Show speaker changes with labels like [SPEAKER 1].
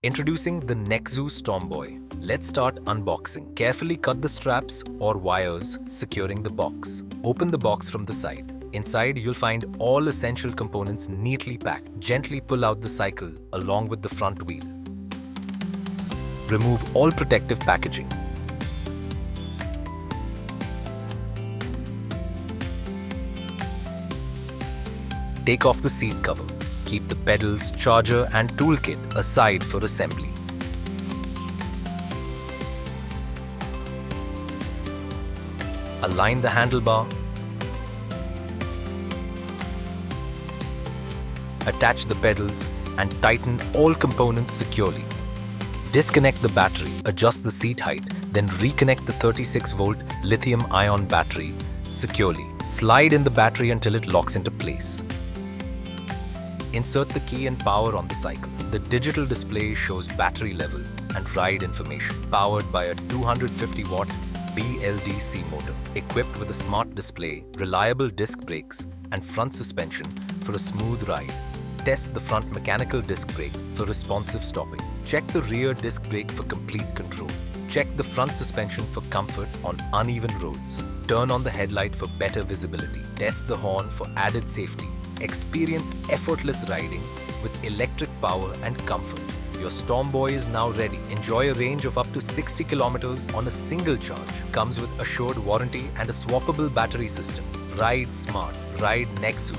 [SPEAKER 1] Introducing the Nexzu Stormboy. Let's start unboxing. Carefully cut the straps or wires securing the box. Open the box from the side. Inside, you'll find all essential components neatly packed. Gently pull out the cycle along with the front wheel. Remove all protective packaging. Take off the seat cover. Keep the pedals, charger and toolkit aside for assembly. Align the handlebar. Attach the pedals and tighten all components securely. Disconnect the battery, adjust the seat height, then reconnect the 36-volt lithium-ion battery securely. Slide in the battery until it locks into place. Insert the key and power on the cycle. The digital display shows battery level and ride information. Powered by a 250-watt BLDC motor. Equipped with a smart display, reliable disc brakes, and front suspension for a smooth ride. Test the front mechanical disc brake for responsive stopping. Check the rear disc brake for complete control. Check the front suspension for comfort on uneven roads. Turn on the headlight for better visibility. Test the horn for added safety. Experience effortless riding with electric power and comfort. Your Stormboy is now ready. Enjoy a range of up to 60 kilometers on a single charge. Comes with assured warranty and a swappable battery system. Ride smart. Ride Nexzu.